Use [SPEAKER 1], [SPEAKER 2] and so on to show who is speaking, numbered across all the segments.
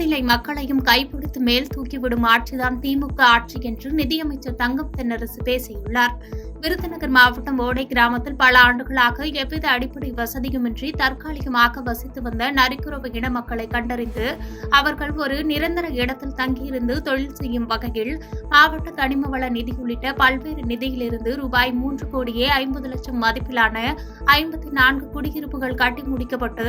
[SPEAKER 1] விளிம்பு நிலை மக்களையும் கைப்பிடித்து மேல் தூக்கிவிடும் ஆட்சிதான் திமுக ஆட்சி என்று நிதியமைச்சர் தங்கம் தென்னரசு பேசியுள்ளார். விருதுநகர் மாவட்டம் ஓடை கிராமத்தில் பல ஆண்டுகளாக எவ்வித அடிப்படை வசதியுமின்றி தற்காலிகமாக வசித்து வந்த நரிக்குறவு இன மக்களை கண்டறிந்து அவர்கள் ஒரு நிரந்தர இடத்தில் தங்கியிருந்து தொழில் செய்யும் வகையில் மாவட்ட கனிம வள நிதி உள்ளிட்ட பல்வேறு நிதியிலிருந்து ரூபாய் 3,50,00,000 மதிப்பிலான 54 குடியிருப்புகள் கட்டி முடிக்கப்பட்டு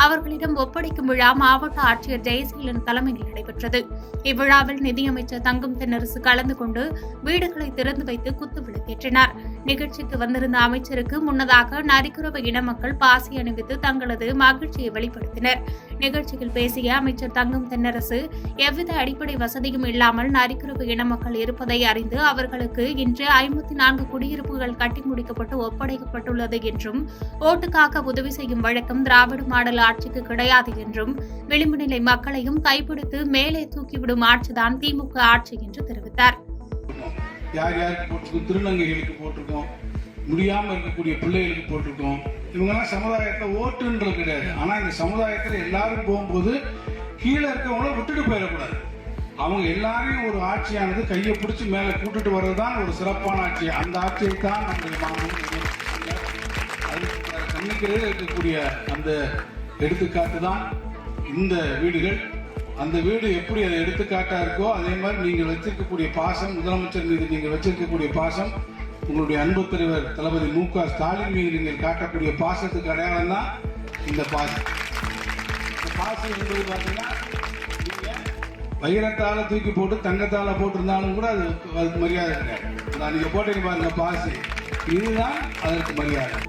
[SPEAKER 1] அவர்களிடம் ஒப்படைக்கும் விழா மாவட்ட ஆட்சியர் ஜெயசீலன் தலைமையில் நடைபெற்றது. இவ்விழாவில் நிதியமைச்சர் தங்கம் தென்னரசு கலந்து கொண்டு வீடுகளை திறந்து வைத்து குத்துவிளக்கேற்றினார். நிகழ்ச்சிக்கு வந்திருந்த அமைச்சருக்கு முன்னதாக நரிக்குறவு இன மக்கள் பாசி அணிவித்து தங்களது மகிழ்ச்சியை வெளிப்படுத்தினர். நிகழ்ச்சியில் பேசிய அமைச்சர் தங்கம் தென்னரசு எவ்வித அடிப்படை வசதியும் இல்லாமல் நரிக்குறவு இன மக்கள் இருப்பதை அறிந்து அவர்களுக்கு இன்று 54 குடியிருப்புகள் கட்டி முடிக்கப்பட்டு ஒப்படைக்கப்பட்டுள்ளது என்றும் ஓட்டுக்காக உதவி செய்யும் வழக்கம் திராவிட மாடல் ஆட்சிக்கு கிடையாது என்றும் விளிம்பு நிலை மக்களையும் கைப்பிடித்து மேலே தூக்கிவிடும் ஆட்சிதான் திமுக ஆட்சி என்று தெரிவித்தார்.
[SPEAKER 2] யார் யாருக்கு போட்டிருக்கோம், திருநங்கைகளுக்கு போட்டிருக்கோம், முடியாமல் இருக்கக்கூடிய பிள்ளைகளுக்கு போட்டிருக்கோம். இவங்கெல்லாம் சமுதாயத்தில் ஓட்டுன்றது கிடையாது. ஆனால் இந்த சமுதாயத்தில் எல்லாரும் போகும்போது கீழே இருக்கவங்கள விட்டுட்டு போயிடக்கூடாது. அவங்க எல்லாரையும் ஒரு ஆட்சியானது கையை பிடிச்சி மேலே கூட்டுட்டு வர்றது தான் ஒரு சிறப்பான ஆட்சி. அந்த ஆட்சியை தான் நம்முடைய மாநிலம் கண்ணுக்கிறதில் இருக்கக்கூடிய அந்த எடுத்துக்காட்டு தான் இந்த வீடுகள். அந்த வீடு எப்படி அது எடுத்துக்காட்டா இருக்கோ அதே மாதிரி நீங்கள் வச்சிருக்கக்கூடிய பாசம், முதலமைச்சர் மீது நீங்கள் வச்சிருக்கக்கூடிய பாசம், உங்களுடைய அன்பு தலைவர் தளபதி மு.க. ஸ்டாலின் மீது நீங்கள் காட்டக்கூடிய பாசத்துக்கு அடையாளம் தான் இந்த பாசம். இந்த பாசம் என்பது பார்த்தீங்கன்னா நீங்க வைரத்தால தூக்கி போட்டு தங்கத்தால போட்டிருந்தாலும் கூட அதுக்கு மரியாதை கிடையாது. நீங்க போட்டீங்க பாருங்க பாசு, இதுதான் அதற்கு மரியாதை.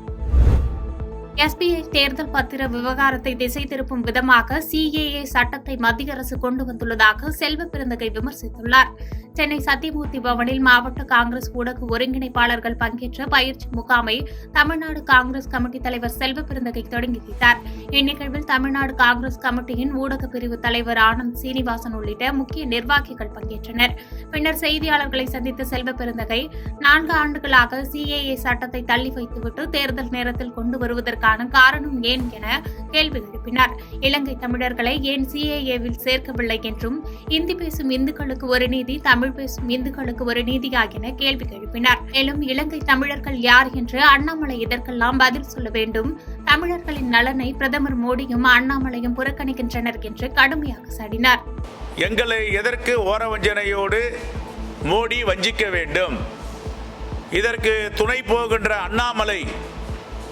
[SPEAKER 1] எஸ்பிஐ தேர்தல் பத்திர விவகாரத்தை திசை திருப்பும் விதமாக சிஏஏ சட்டத்தை மத்திய அரசு கொண்டு வந்துள்ளதாக செல்வ பெருந்தகை விமர்சித்துள்ளார். சென்னை சத்தியமூர்த்தி பவனில் மாவட்ட காங்கிரஸ் ஊடக ஒருங்கிணைப்பாளர்கள் பங்கேற்ற பயிற்சி முகாமை தமிழ்நாடு காங்கிரஸ் கமிட்டி தலைவர் செல்வ பெருந்தகை தொடங்கி வைத்தார். இந்நிகழ்வில் தமிழ்நாடு காங்கிரஸ் கமிட்டியின் ஊடக பிரிவு தலைவர் ஆனந்த் சீனிவாசன் உள்ளிட்ட முக்கிய நிர்வாகிகள் பங்கேற்றனர். பின்னர் செய்தியாளர்களை சந்தித்த செல்வ பெருந்தகை 4 ஆண்டுகளாக சிஏஏ சட்டத்தை தள்ளி வைத்துவிட்டு தேர்தல் நேரத்தில் கொண்டு வருவதற்கான காரணம் ஏன் என கேள்வி எழுப்பினார். இலங்கை தமிழர்களை ஏன் சிஏஏவில் சேர்க்கவில்லை என்றும் இந்தி பேசும் இந்துக்களுக்கு ஒரு நீதி, தமிழ் பேசும் இந்துக்களுக்கு ஒரு நீதியா என கேள்வி எழுப்பினார். மேலும் இலங்கை தமிழர்கள் யார் என்று அண்ணாமலை இதற்கெல்லாம் பதில் சொல்ல வேண்டும். தமிழர்களின் நலனை பிரதமர் மோடியும் அண்ணாமலையும் புறக்கணிக்கின்றனர் என்று கடுமையாக சாடினார்.
[SPEAKER 3] எங்களை எதற்கு ஓரவஞ்சனையோடு மோடி வஞ்சிக்க வேண்டும்? இதற்கு துணை போகின்ற அண்ணாமலை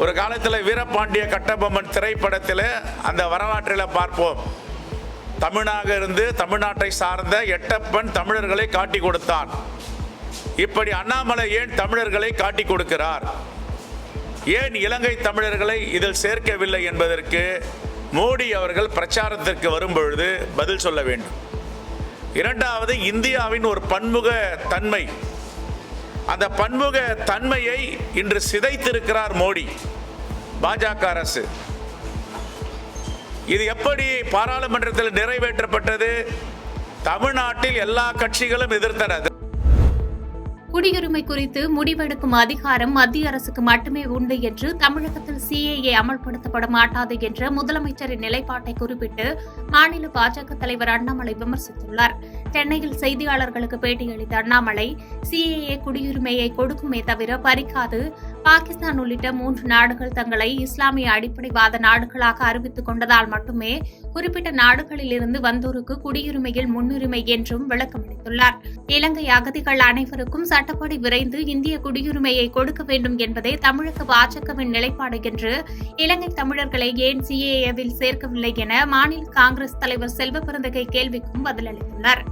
[SPEAKER 3] ஒரு காலத்தில் வீரபாண்டிய கட்டபொம்மன் திரைப்படத்தில் அந்த வரலாற்றில் பார்ப்போம். தமிழாக இருந்து தமிழ்நாட்டை சார்ந்த எட்டப்பன் தமிழர்களை காட்டி கொடுத்தான். இப்படி அண்ணாமலை ஏன் தமிழர்களை காட்டி கொடுக்கிறார்? ஏன் இலங்கை தமிழர்களை இதில் சேர்க்கவில்லை என்பதற்கு மோடி அவர்கள் பிரச்சாரத்திற்கு வரும்பொழுது பதில் சொல்ல வேண்டும். இரண்டாவது, இந்தியாவின் ஒரு பன்முக தன்மை, அந்த பன்முக தன்மையை இன்று சிதைத்திருக்கிறார் மோடி, பாஜக அரசு. இது எப்படி பாராளுமன்றத்தில் நிறைவேற்றப்பட்டது? தமிழ்நாட்டில் எல்லா கட்சிகளும் எதிர்த்தனர்.
[SPEAKER 1] குடியுரிமை குறித்து முடிவெடுக்கும் அதிகாரம் மத்திய அரசுக்கு மட்டுமே உண்டு என்று தமிழகத்தில் சிஏஏ அமல்படுத்தப்பட மாட்டாது என்ற முதலமைச்சரின் நிலைப்பாட்டை குறிப்பிட்டு மாநில பாஜக தலைவர் அண்ணாமலை விமர்சித்துள்ளார். சென்னையில் செய்தியாளர்களுக்கு பேட்டியளித்த அண்ணாமலை, சிஏஏ குடியுரிமையை கொடுக்குமே தவிர பறிக்காது. பாகிஸ்தான் உள்ளிட்ட 3 நாடுகள் தங்களை இஸ்லாமிய அடிப்படைவாத நாடுகளாக அறிவித்துக் கொண்டதால் மட்டுமே குறிப்பிட்ட நாடுகளில் இருந்து வந்தோருக்கு குடியுரிமையில் முன்னுரிமை என்றும் விளக்கமளித்துள்ளார். இலங்கை அகதிகள் அனைவருக்கும் சட்டப்படி விரைந்து இந்திய குடியுரிமையை கொடுக்க வேண்டும் என்பதே தமிழக பாஜகவின் நிலைப்பாடு என்று இலங்கை தமிழர்களை ஏன் சிஏஏவில் சேர்க்கவில்லை என மாநில காங்கிரஸ் தலைவர் செல்வ பெருந்தகை கேள்விக்கும் பதிலளித்துள்ளார்.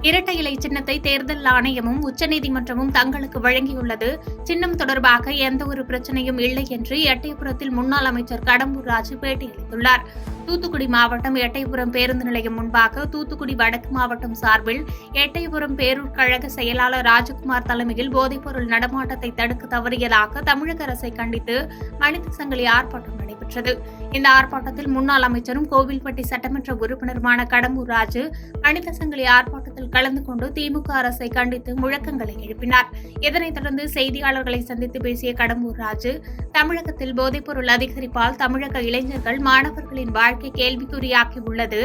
[SPEAKER 1] இரட்டை இலை சின்னத்தை தேர்தல் ஆணையமும் உச்சநீதிமன்றமும் தங்களுக்கு வழங்கியுள்ளது. சின்னம் தொடர்பாக எந்தவொரு பிரச்சனையும் இல்லை என்று எட்டயபுரத்தில் முன்னாள் அமைச்சர் கடம்பூர் ராஜு பேட்டியளித்துள்ளார். தூத்துக்குடி மாவட்டம் எட்டயபுரம் பேருந்து நிலையம் முன்பாக தூத்துக்குடி வடக்கு மாவட்டம் சார்பில் எட்டயபுரம் பேரூர் கழக செயலாளர் ராஜகுமார் தலைமையில் போதைப்பொருள் நடமாட்டத்தை தடுக்க தவறியதாக தமிழக அரசை கண்டித்து மனித சங்கிலி ஆர்ப்பாட்டம் நடைபெற்றது. இந்த ஆர்ப்பாட்டத்தில் முன்னாள் அமைச்சரும் கோவில்பட்டி சட்டமன்ற உறுப்பினருமான கடம்பூர் ராஜு மனித சங்கிலி ஆர்ப்பாட்டத்தில் கலந்து கொண்டு திமுக அரசை கண்டித்து முழக்கங்களை எழுப்பினார். இதனைத் தொடர்ந்து செய்தியாளர்களை சந்தித்து பேசிய கடம்பூர் ராஜு, தமிழகத்தில் போதைப்பொருள் அதிகரிப்பால் தமிழக இளைஞர்கள் மாணவர்களின் வாழ்க்கை கேள்விக்குறியாக்கி உள்ளது.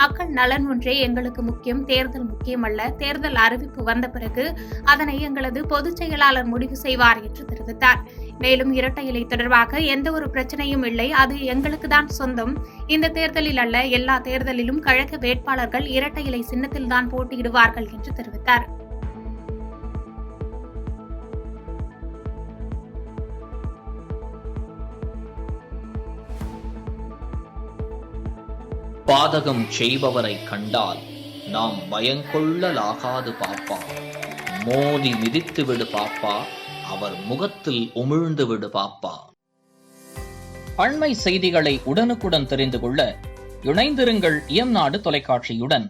[SPEAKER 1] மக்கள் நலன் ஒன்றே எங்களுக்கு முக்கியம், தேர்தல் முக்கியமல்ல. தேர்தல் அறிவிப்பு வந்த பிறகு அதனை எங்களது பொதுச் செயலாளர் முடிவு செய்வார் என்று தெரிவித்தார். மேலும் இரட்டை இலை தொடர்பாக எந்த ஒரு பிரச்சனையும் இல்லை, அது எங்களுக்கு தான் சொந்தம். இந்த தேர்தலில் அல்ல, எல்லா தேர்தலிலும் கழக வேட்பாளர்கள் இரட்டை இலை சின்னத்தில்தான் போட்டியிடுவார்கள் என்று தெரிவித்தார்.
[SPEAKER 4] பாதகம் செய்பவரை கண்டால் நாம் பயங்கொள்ளலாகாது பாப்பா. மோதி மிதித்து விடு பாப்பா, அவர் முகத்தில் உமிழ்ந்து விடு பாப்பா. அண்மை செய்திகளை உடனுக்குடன் தெரிந்து கொள்ள இணைந்திருங்கள் இயம்நாடு தொலைக்காட்சியுடன்.